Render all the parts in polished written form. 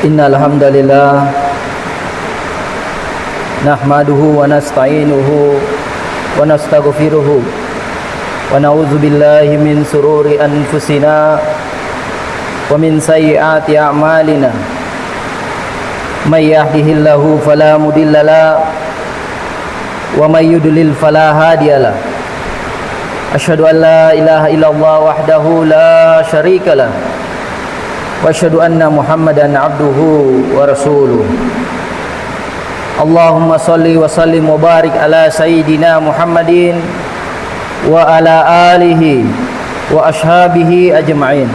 Innal hamdalillah nahmaduhu wa nasta'inuhu wa nastaghfiruhu wa na'udzu billahi min sururi anfusina wa min sayyiati a'malina. May yahdihillahu fala mudilla lahu wa may yudlil fala hadiya lahu. Asyhadu an la ilaha illallah wahdahu la syarika lahu wa asyhadu anna Muhammadan abduhu wa rasuluh. Allahumma salli wa sallim wa barik ala sayyidina Muhammadin wa ala alihi wa ashabihi ajma'in.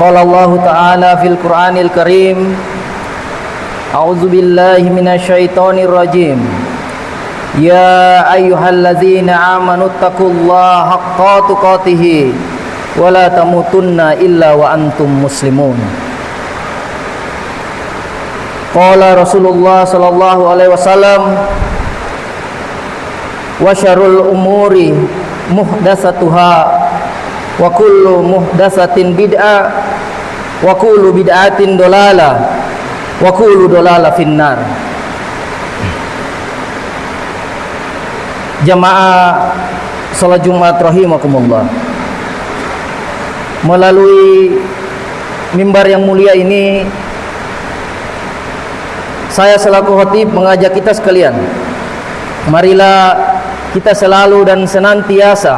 Qala Allah ta'ala fil Qur'anil Karim, a'udzu billahi minasyaitonir rajim. Ya ayyuhalladzina amanu taqullaha haqqa tuqatih wa la tamutunna illa wa antum muslimun. Qala Rasulullah sallallahu alaihi wasallam, wa syarrul umuri muhdatsatuha wa kullu muhdatsatin bid'ah wa kullu bid'atin dolalah wa kullu dolalah finnar. Jamaah salat Jumat rahimakumullah. Melalui mimbar yang mulia ini, saya selaku khatib mengajak kita sekalian, marilah kita selalu dan senantiasa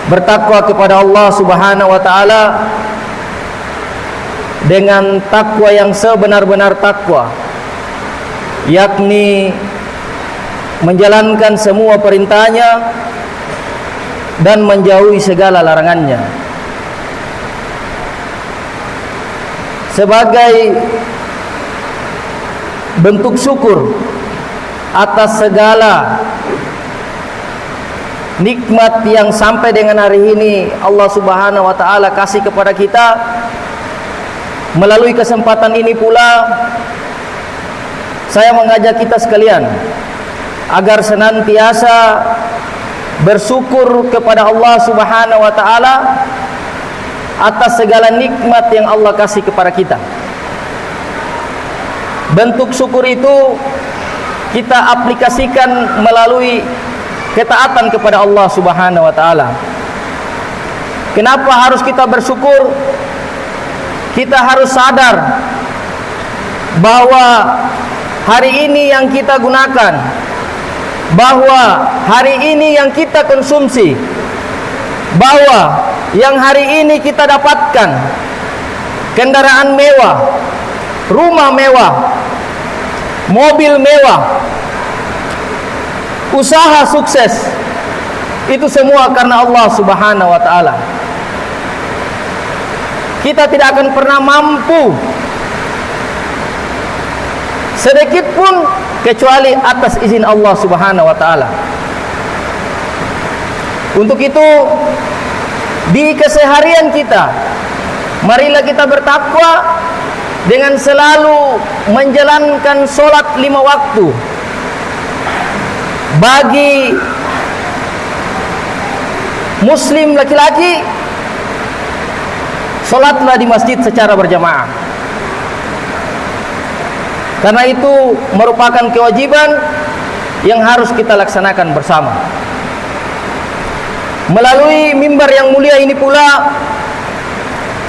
bertakwa kepada Allah Subhanahu wa taala dengan takwa yang sebenar-benar takwa, yakni menjalankan semua perintahnya dan menjauhi segala larangannya. Sebagai bentuk syukur atas segala nikmat yang sampai dengan hari ini Allah Subhanahu wa taala kasih kepada kita, melalui kesempatan ini pula saya mengajak kita sekalian agar senantiasa bersyukur kepada Allah Subhanahu wa taala atas segala nikmat yang Allah kasih kepada kita. Bentuk syukur itu kita aplikasikan melalui ketaatan kepada Allah Subhanahu wa taala. Kenapa harus kita bersyukur? Kita harus sadar bahwa hari ini yang kita gunakan, bahwa hari ini yang kita konsumsi, bahwa yang hari ini kita dapatkan kendaraan mewah, rumah mewah, mobil mewah, usaha sukses, itu semua karena Allah Subhanahu wa taala. Kita tidak akan pernah mampu sedikit pun kecuali atas izin Allah Subhanahu wa taala. Untuk itu, di keseharian kita, marilah kita bertakwa dengan selalu menjalankan sholat 5 waktu. Bagi muslim laki-laki, sholatlah di masjid secara berjamaah. Karena itu merupakan kewajiban yang harus kita laksanakan bersama. Melalui mimbar yang mulia ini pula,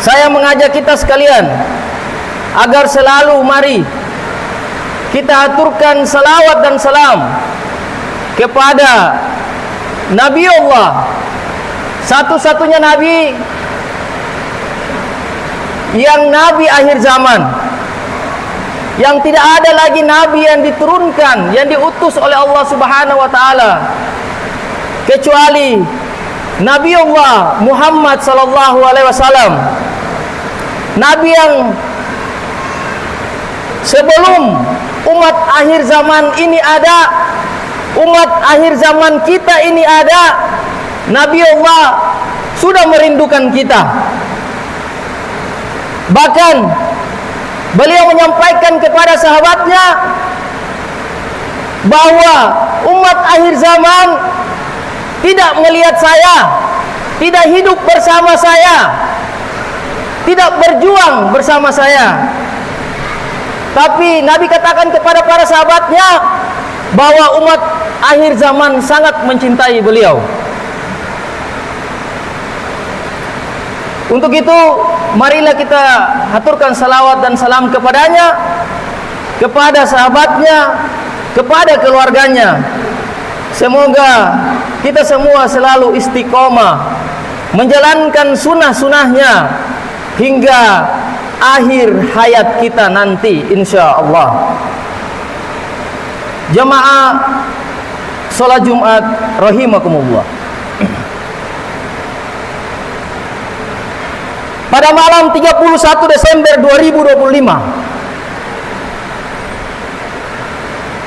saya mengajak kita sekalian agar selalu mari kita aturkan salawat dan salam kepada Nabi Allah, satu-satunya Nabi yang Nabi akhir zaman, yang tidak ada lagi Nabi yang diturunkan, yang diutus oleh Allah Subhanahu wa taala kecuali Nabi Allah Muhammad sallallahu alaihi wasallam. Nabi yang sebelum umat akhir zaman ini ada, umat akhir zaman kita ini ada, Nabi Allah sudah merindukan kita. Bahkan beliau menyampaikan kepada sahabatnya bahwa umat akhir zaman tidak melihat saya, tidak hidup bersama saya, tidak berjuang bersama saya. Tapi Nabi katakan kepada para sahabatnya bahwa umat akhir zaman sangat mencintai beliau. Untuk itu, marilah kita haturkan salawat dan salam kepadanya, kepada sahabatnya, kepada keluarganya. Semoga kita semua selalu istiqomah menjalankan sunnah-sunnahnya hingga akhir hayat kita nanti, insya Allah. Jamaah sholat Jumat rahimakumullah. Pada malam 31 Desember 2025,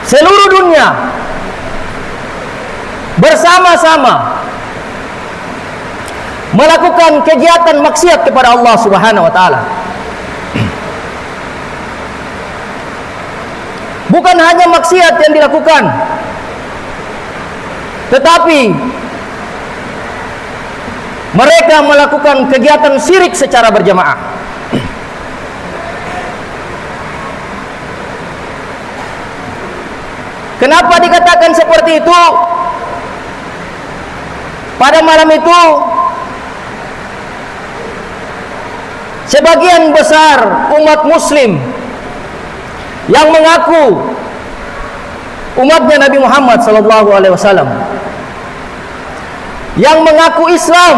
seluruh dunia bersama-sama melakukan kegiatan maksiat kepada Allah Subhanahu wa taala. Bukan hanya maksiat yang dilakukan, tetapi mereka melakukan kegiatan syirik secara berjamaah. Kenapa dikatakan seperti itu? Pada malam itu, sebagian besar umat muslim yang mengaku umatnya Nabi Muhammad SAW, yang mengaku Islam,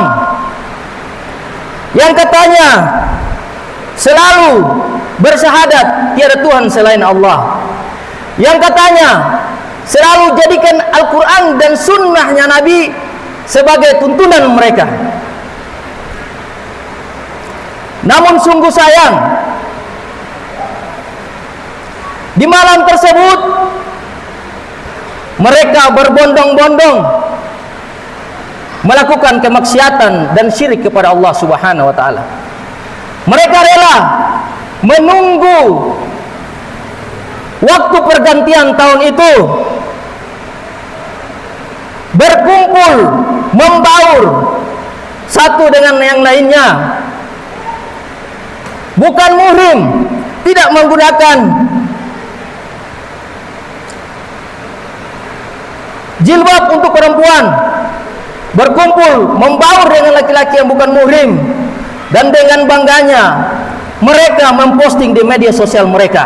yang katanya selalu bersyahadat tiada Tuhan selain Allah, yang katanya selalu jadikan Al-Quran dan sunnahnya Nabi sebagai tuntunan mereka. Namun sungguh sayang, di malam tersebut mereka berbondong-bondong melakukan kemaksiatan dan syirik kepada Allah Subhanahu wa taala. Mereka rela menunggu waktu pergantian tahun itu, berkumpul, membaur satu dengan yang lainnya, bukan muhrim, tidak menggunakan jilbab untuk perempuan, berkumpul, membaur dengan laki-laki yang bukan muhrim, dan dengan bangganya mereka memposting di media sosial mereka.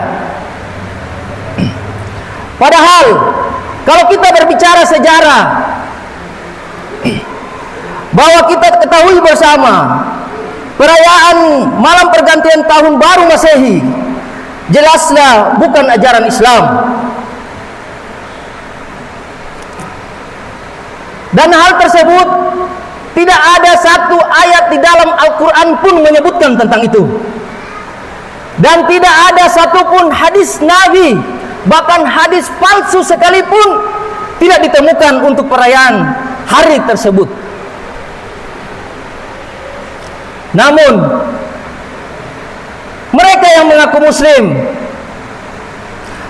Padahal kalau kita berbicara sejarah, bahwa kita ketahui bersama perayaan malam pergantian tahun baru Masehi jelaslah bukan ajaran Islam. Dan hal tersebut tidak ada satu ayat di dalam Al-Quran pun menyebutkan tentang itu. Dan tidak ada satupun hadis Nabi, bahkan hadis palsu sekalipun tidak ditemukan untuk perayaan hari tersebut. Namun mereka yang mengaku muslim,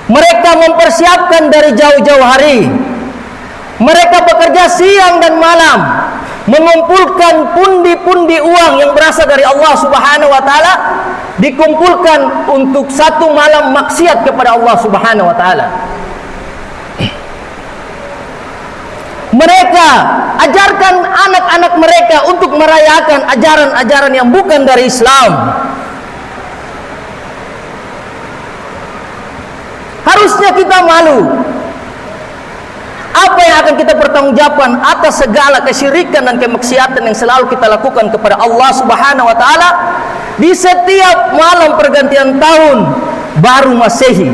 mereka mempersiapkan dari jauh-jauh hari. Mereka bekerja siang dan malam mengumpulkan pundi-pundi uang yang berasal dari Allah Subhanahu wa taala, dikumpulkan untuk satu malam maksiat kepada Allah Subhanahu wa taala. Mereka ajarkan anak-anak mereka untuk merayakan ajaran-ajaran yang bukan dari Islam. Harusnya kita malu. Apa yang akan kita pertanggungjawabkan atas segala kesyirikan dan kemaksiatan yang selalu kita lakukan kepada Allah Subhanahu wa taala di setiap malam pergantian tahun baru Masehi.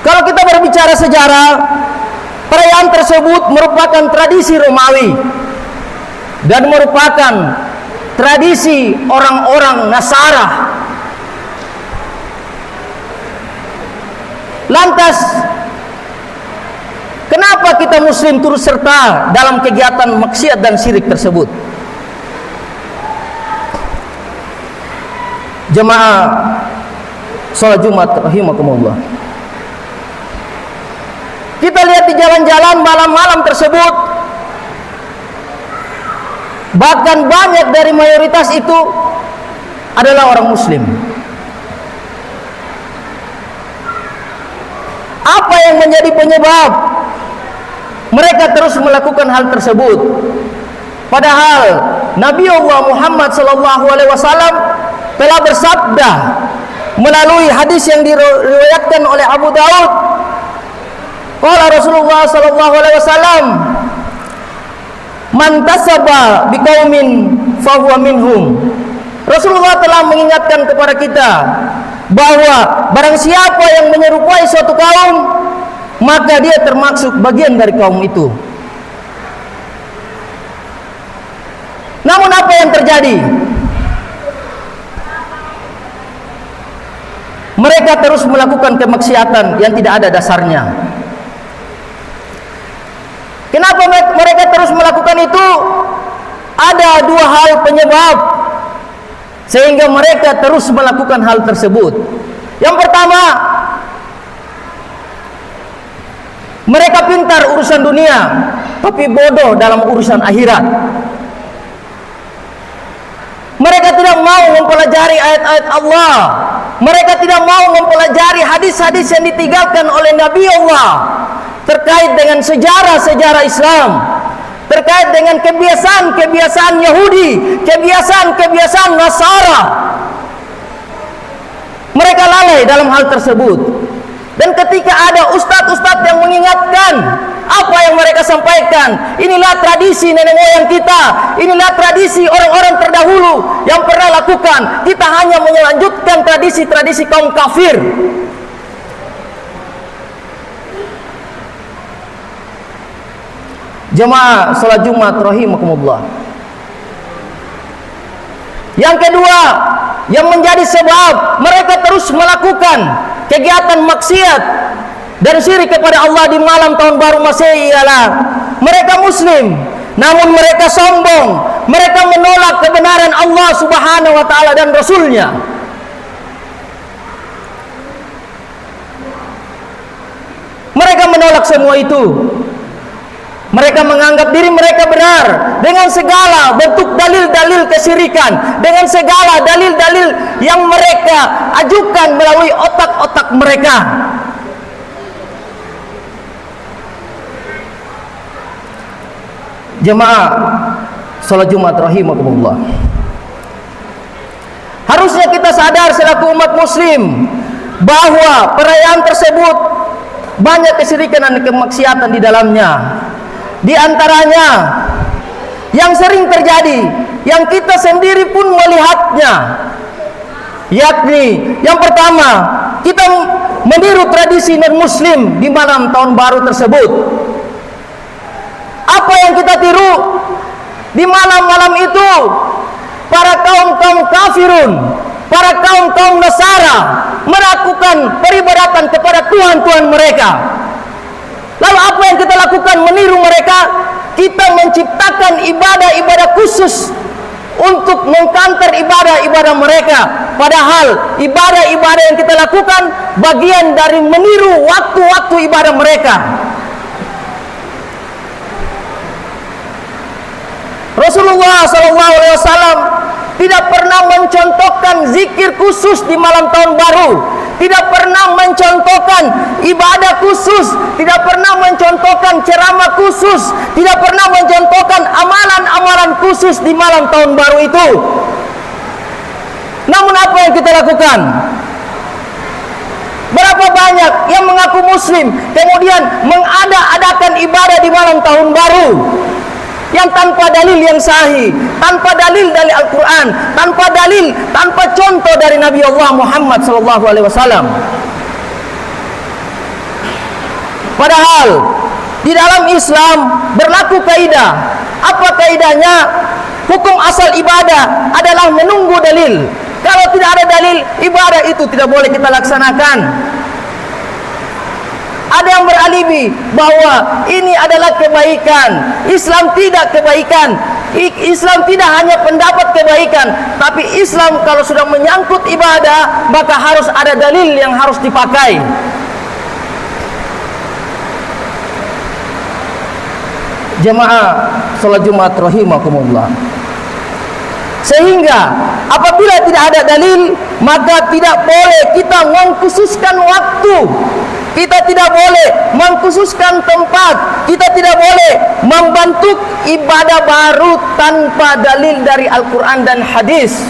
Kalau kita berbicara sejarah, perayaan tersebut merupakan tradisi Romawi dan merupakan tradisi orang-orang Nasara. Lantas, kenapa kita muslim turut serta dalam kegiatan maksiat dan syirik tersebut? Jemaah sholat Jumat rahimakumullah, kita lihat di jalan-jalan malam-malam tersebut Bahkan banyak dari mayoritas itu adalah orang muslim. Apa yang menjadi penyebab mereka terus melakukan hal tersebut? Padahal Nabi Allah Muhammad SAW telah bersabda melalui hadis yang diriwayatkan oleh Abu Daud. Qala Rasulullah SAW, "Man tasaba biqaumin fahuwa minhum." Rasulullah telah mengingatkan kepada kita bahwa barang siapa yang menyerupai suatu kaum, maka dia termasuk bagian dari kaum itu. Namun apa yang terjadi? Mereka terus melakukan kemaksiatan yang tidak ada dasarnya. Kenapa mereka terus melakukan itu? Ada dua hal penyebab sehingga mereka terus melakukan hal tersebut. Yang pertama, mereka pintar urusan dunia, tapi bodoh dalam urusan akhirat. Mereka tidak mau mempelajari ayat-ayat Allah. Mereka tidak mau mempelajari hadis-hadis yang ditinggalkan oleh Nabi Allah terkait dengan sejarah-sejarah Islam, terkait dengan kebiasaan-kebiasaan Yahudi, kebiasaan-kebiasaan Nasara. Mereka lalai dalam hal tersebut. Dan ketika ada ustadz-ustadz yang mengingatkan, apa yang mereka sampaikan, inilah tradisi nenek moyang kita, inilah tradisi orang-orang terdahulu yang pernah lakukan, kita hanya melanjutkan tradisi-tradisi kaum kafir. Jemaah salat Jumat rahimakumullah. Yang kedua, yang menjadi sebab mereka terus melakukan kegiatan maksiat dan syirik kepada Allah di malam tahun baru Masehi ialah mereka muslim, namun mereka sombong, mereka menolak kebenaran Allah Subhanahu wa taala dan Rasulnya. Mereka menolak semua itu. Mereka menganggap diri mereka benar dengan segala bentuk dalil-dalil kesyirikan, dengan segala dalil-dalil yang mereka ajukan melalui otak-otak mereka. Jemaah salat Jumat rahimakumullah. Harusnya kita sadar selaku umat muslim bahwa perayaan tersebut banyak kesyirikan dan kemaksiatan di dalamnya. Di antaranya yang sering terjadi, yang kita sendiri pun melihatnya, yakni yang pertama, kita meniru tradisi non-muslim di malam tahun baru tersebut. Apa yang kita tiru? Di malam-malam itu para kaum-kaum kafirun, para kaum-kaum Nasara melakukan peribadatan kepada Tuhan-Tuhan mereka. Lalu apa yang kita lakukan? Meniru mereka. Kita menciptakan ibadah-ibadah khusus untuk mengkanter ibadah-ibadah mereka. Padahal ibadah-ibadah yang kita lakukan bagian dari meniru waktu-waktu ibadah mereka. Rasulullah SAW tidak pernah mencontohkan zikir khusus di malam tahun baru, tidak pernah mencontohkan ibadah khusus, tidak pernah mencontohkan ceramah khusus, tidak pernah mencontohkan amalan-amalan khusus di malam tahun baru itu. Namun apa yang kita lakukan? Berapa banyak yang mengaku muslim kemudian mengada-adakan ibadah di malam tahun baru yang tanpa dalil yang sahih, tanpa dalil dari Al-Quran, tanpa dalil, tanpa contoh dari Nabi Allah Muhammad SAW. Padahal di dalam Islam berlaku kaidah. Apa kaidahnya? Hukum asal ibadah adalah menunggu dalil. Kalau tidak ada dalil, ibadah itu tidak boleh kita laksanakan. Ada yang beralibi bahwa ini adalah kebaikan. Islam tidak kebaikan. Islam tidak hanya pendapat kebaikan, tapi Islam kalau sudah menyangkut ibadah, maka harus ada dalil yang harus dipakai. Jemaah salat Jumat rahimakumullah. Sehingga apabila tidak ada dalil, maka tidak boleh kita mengkhususkan waktu, kita tidak boleh mengkhususkan tempat, kita tidak boleh membentuk ibadah baru tanpa dalil dari Al-Quran dan hadis.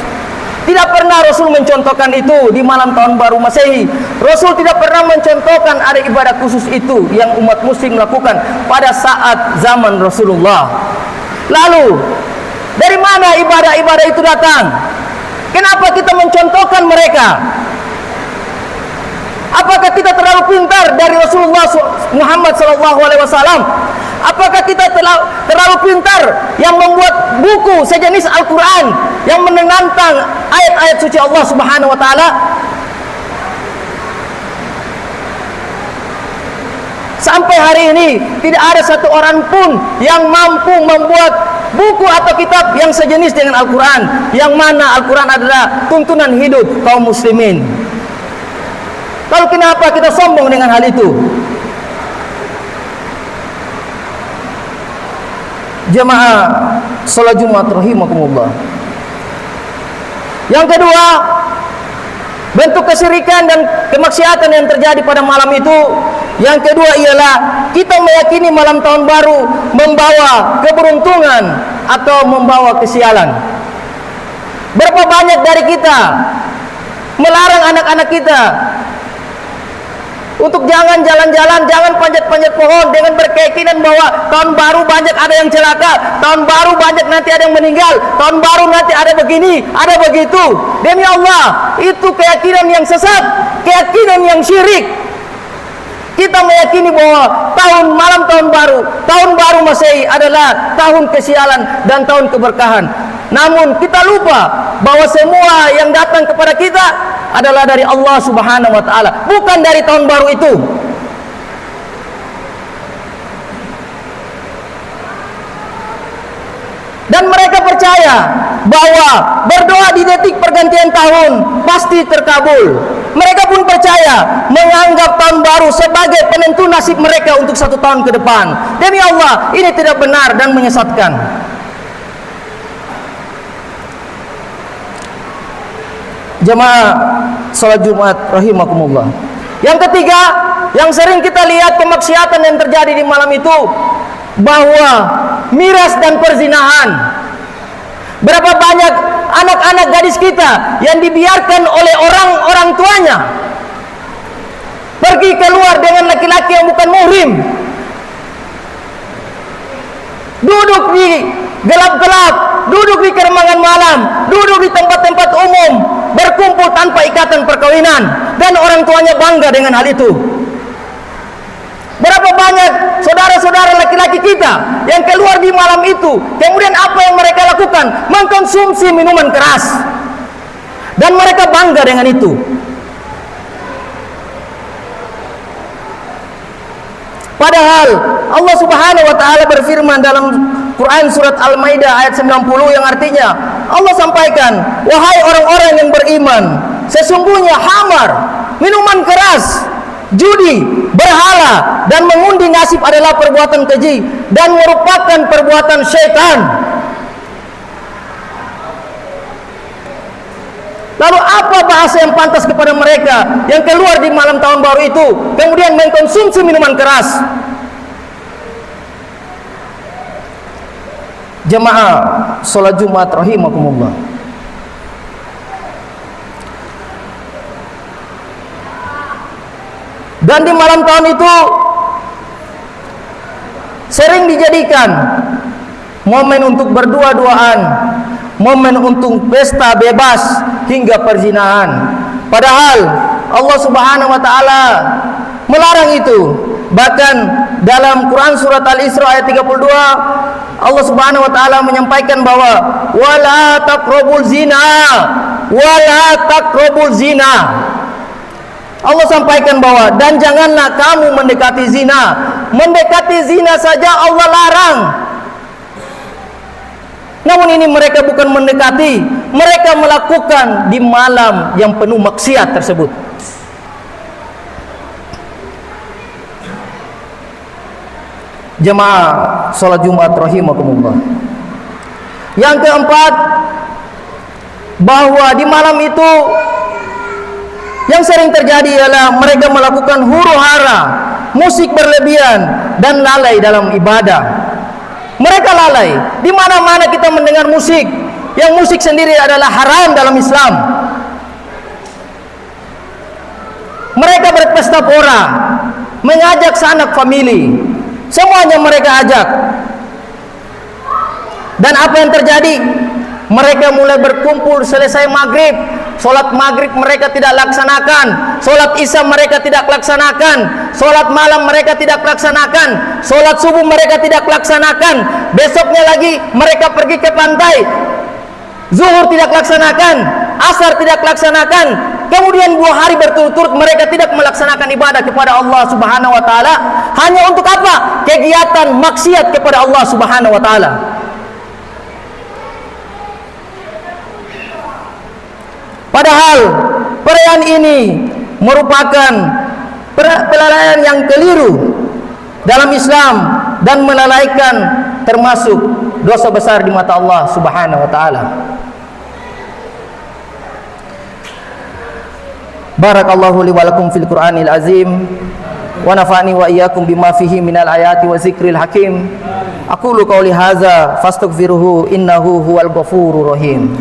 Tidak pernah Rasul mencontohkan itu di malam tahun baru Masehi. Rasul tidak pernah mencontohkan ada ibadah khusus itu yang umat muslim lakukan pada saat zaman Rasulullah. Lalu, dari mana ibadah-ibadah itu datang? Kenapa kita mencontohkan mereka? Apakah kita terlalu pintar dari Rasulullah Muhammad SAW? Apakah kita terlalu pintar yang membuat buku sejenis Al-Quran yang menentang ayat-ayat suci Allah Subhanahu Wa Taala? Sampai hari ini tidak ada satu orang pun yang mampu membuat buku atau kitab yang sejenis dengan Al-Quran, yang mana Al-Quran adalah tuntunan hidup kaum muslimin. Lalu kenapa kita sombong dengan hal itu? Jemaah salat Jumat rahimakumullah. Yang kedua, bentuk kesyirikan dan kemaksiatan yang terjadi pada malam itu. Yang kedua ialah kita meyakini malam tahun baru membawa keberuntungan atau membawa kesialan. Berapa banyak dari kita melarang anak-anak kita untuk jangan jalan-jalan, jangan panjat-panjat pohon dengan berkeyakinan bahwa tahun baru banyak ada yang celaka, tahun baru banyak nanti ada yang meninggal, tahun baru nanti ada begini, ada begitu. Demi Allah, itu keyakinan yang sesat, keyakinan yang syirik. Kita meyakini bahwa malam tahun baru Masehi adalah tahun kesialan dan tahun keberkahan. Namun kita lupa bahwa semua yang datang kepada kita adalah dari Allah Subhanahu Wa Taala, bukan dari tahun baru itu. Dan mereka percaya bahwa berdoa di detik pergantian tahun pasti terkabul. Mereka pun percaya, menganggap tahun baru sebagai penentu nasib mereka untuk 1 tahun ke depan. Demi Allah, ini tidak benar dan menyesatkan. Jemaah salat Jumat rahimakumullah. Yang ketiga, yang sering kita lihat kemaksiatan yang terjadi di malam itu, bahwa miras dan perzinahan. Berapa banyak anak-anak gadis kita yang dibiarkan oleh orang tuanya pergi keluar dengan laki-laki yang bukan muhrim, duduk di gelap-gelap, duduk di keremangan malam, duduk di tempat-tempat umum, berkumpul tanpa ikatan perkawinan, dan orang tuanya bangga dengan hal itu. Berapa banyak saudara-saudara laki-laki kita yang keluar di malam itu, kemudian apa yang mereka lakukan? Mengkonsumsi minuman keras, dan mereka bangga dengan itu. Padahal Allah Subhanahu Wa Taala berfirman dalam Quran surat Al-Maidah ayat 90 yang artinya Allah sampaikan, wahai orang-orang yang beriman, sesungguhnya khamar, minuman keras, judi, berhala, dan mengundi nasib adalah perbuatan keji dan merupakan perbuatan syaitan. Lalu apa bahasa yang pantas kepada mereka yang keluar di malam tahun baru itu kemudian mengkonsumsi minuman keras? Jemaah salat Jumat rahimakumullah. Dan di malam tahun itu sering dijadikan momen untuk berdua-duaan, momen untuk pesta bebas hingga perzinahan. Padahal Allah Subhanahu Wa Taala melarang itu. Bahkan dalam Quran surat Al-Isra ayat 32, Allah Subhanahu Wa Taala menyampaikan bahwa wala taqrabul zina, wala taqrabul zina. Allah sampaikan bahwa dan janganlah kamu mendekati zina. Mendekati zina saja Allah larang. Namun ini mereka bukan mendekati, mereka melakukan di malam yang penuh maksiat tersebut. Jemaah salat Jumat rahimakumullah. Yang keempat, bahwa di malam itu yang sering terjadi ialah mereka melakukan huru-hara, musik berlebihan, dan lalai dalam ibadah. Mereka lalai. Di mana-mana kita mendengar musik, yang musik sendiri adalah haram dalam Islam. Mereka berpesta pora, mengajak sanak famili, semuanya mereka ajak. Dan apa yang terjadi? Mereka mulai berkumpul selesai maghrib. Solat maghrib mereka tidak laksanakan, solat isya mereka tidak laksanakan, solat malam mereka tidak laksanakan, solat subuh mereka tidak laksanakan. Besoknya lagi mereka pergi ke pantai, zuhur tidak laksanakan, asar tidak laksanakan. Kemudian 2 hari berturut-turut mereka tidak melaksanakan ibadah kepada Allah Subhanahu wa taala. Hanya untuk apa? Kegiatan maksiat kepada Allah Subhanahu wa taala. Padahal perayaan ini merupakan pelalaian yang keliru dalam Islam dan melalaikan termasuk dosa besar di mata Allah Subhanahu wa taala. Barakallahu li wa lakum fil Qur'anil azim wa nafa'ani wa iyyakum bima fihi minal ayati wa zikril hakim. Aqulu qouli hadza fastaghfiruhu innahu huwal ghafurur rahim.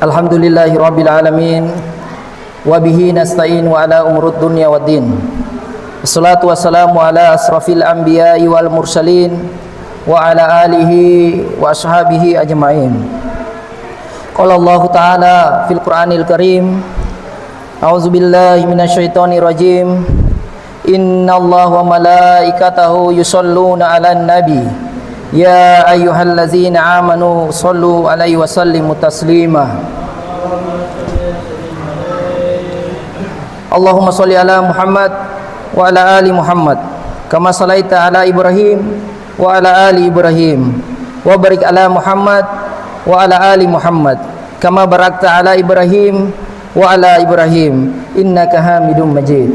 Alhamdulillahi rabbil alamin wa bihi nasta'in wa ala umurud dunya waddin. Wassalatu wassalamu ala asrafil anbiya'i wal mursalin wa ala alihi wa ashabihi ajma'in. Qala Allah ta'ala fil Qur'anil Karim, a'udzu billahi minasyaitonir rajim. Innallaha wa malaikatahu yusholluna 'alan nabi. Ya ayyuhallazina amanu shallu 'alaihi wa sallimu taslima. Allahumma shalli ala Muhammad wa ala ali Muhammad kama shallaita ala Ibrahim wa ala ali Ibrahim wa barik ala Muhammad wa ala ali Muhammad kama barakta ala Ibrahim wa ala Ibrahim innaka Hamidum Majid.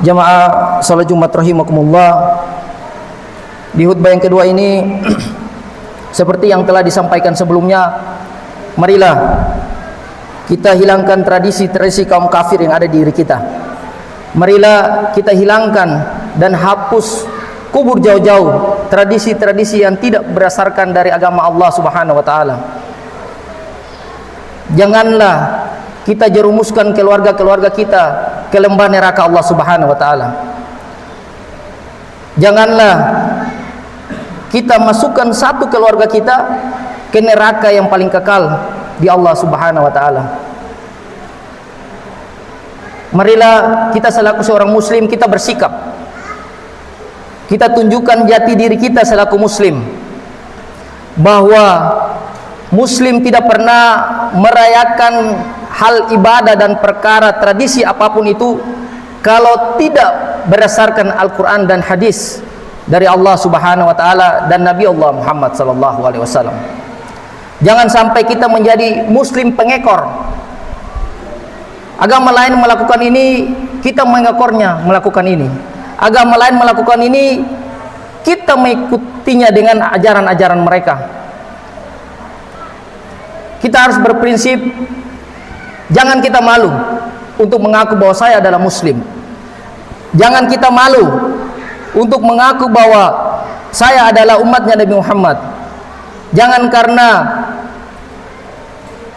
Jamaah salat Jumat rahimakumullah. Di khutbah yang kedua ini seperti yang telah disampaikan sebelumnya, marilah kita hilangkan tradisi-tradisi kaum kafir yang ada di diri kita. Marilah kita hilangkan dan hapus, kubur jauh-jauh tradisi-tradisi yang tidak berdasarkan dari agama Allah Subhanahu wa taala. Janganlah kita jerumuskan keluarga-keluarga kita ke lembah neraka Allah Subhanahu wa taala. Janganlah kita masukkan satu keluarga kita ke neraka yang paling kekal di Allah Subhanahu wa taala. Marilah kita selaku seorang muslim kita bersikap. Kita tunjukkan jati diri kita selaku muslim, bahwa muslim tidak pernah merayakan hal ibadah dan perkara tradisi apapun itu kalau tidak berdasarkan Al-Qur'an dan hadis dari Allah Subhanahu wa taala dan Nabi Allah Muhammad sallallahu alaihi wasallam. Jangan sampai kita menjadi muslim pengekor. Agama lain melakukan ini, kita mengekornya melakukan ini. Agama lain melakukan ini, kita mengikutinya dengan ajaran-ajaran mereka. Kita harus berprinsip, jangan kita malu untuk mengaku bahwa saya adalah muslim. Jangan kita malu untuk mengaku bahwa saya adalah umatnya Nabi Muhammad. Jangan karena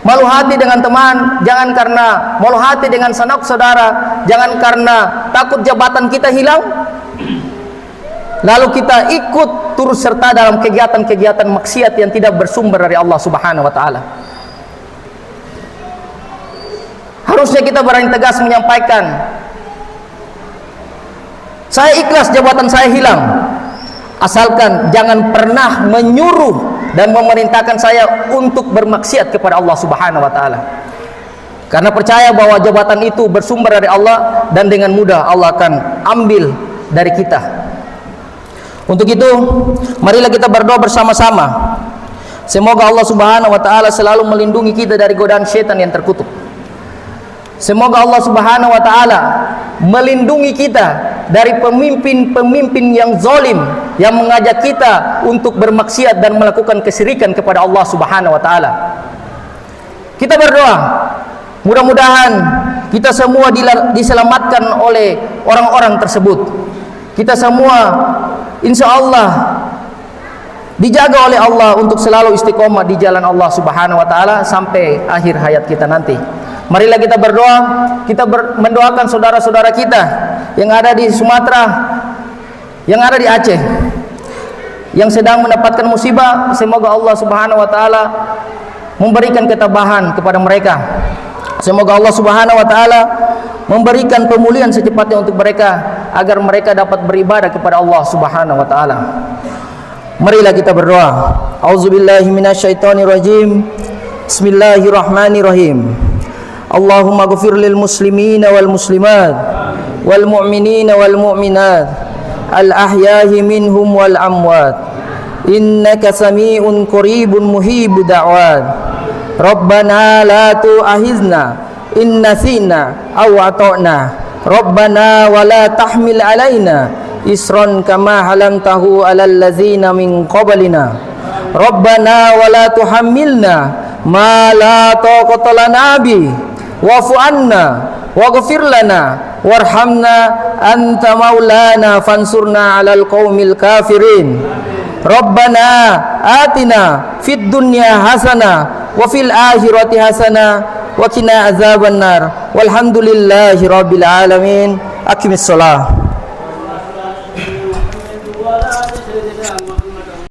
malu hati dengan teman, jangan karena malu hati dengan sanak saudara, jangan karena takut jabatan kita hilang, lalu kita ikut turut serta dalam kegiatan-kegiatan maksiat yang tidak bersumber dari Allah Subhanahu wa taala. Harusnya kita berani tegas menyampaikan, saya ikhlas jabatan saya hilang, asalkan jangan pernah menyuruh dan memerintahkan saya untuk bermaksiat kepada Allah Subhanahu wa taala. Karena percaya bahwa jabatan itu bersumber dari Allah dan dengan mudah Allah akan ambil dari kita. Untuk itu, marilah kita berdoa bersama-sama. Semoga Allah Subhanahu wa taala selalu melindungi kita dari godaan syaitan yang terkutuk. Semoga Allah Subhanahu wa taala melindungi kita dari pemimpin-pemimpin yang zalim yang mengajak kita untuk bermaksiat dan melakukan kesyirikan kepada Allah Subhanahu wa taala. Kita berdoa, mudah-mudahan kita semua diselamatkan oleh orang-orang tersebut. Kita semua insya Allah dijaga oleh Allah untuk selalu istiqomah di jalan Allah Subhanahu wa taala sampai akhir hayat kita nanti. Marilah kita berdoa, kita mendoakan saudara-saudara kita yang ada di Sumatera, yang ada di Aceh, yang sedang mendapatkan musibah. Semoga Allah Subhanahu wa taala memberikan ketabahan kepada mereka. Semoga Allah Subhanahu wa taala memberikan pemulihan secepatnya untuk mereka agar mereka dapat beribadah kepada Allah Subhanahu wa taala. Marilah kita berdoa. Auzubillahi minasyaitonirrajim. Bismillahirrahmanirrahim. Allahumma ghfir lil muslimina wal muslimat wal mu'minina wal mu'minat al ahyahi minhum wal amwat innaka sami'un qaribun muhibu da'wat. Rabbana la tu'akhizna in nasina aw ata'na. Rabbana wa la tahmil alaina isran kama halamtahu alal ladzina min qablina. Rabbana wa la tuhammilna ma la taqata lana bi wa'fu anna waghfir lana warhamna anta maulana fansurna 'alal qaumil kafirin. Rabbana atina fid dunya hasanah wa fil akhirati hasanah wa qina azabannar. Walhamdulillahi rabbil alamin. Aqimis shalah.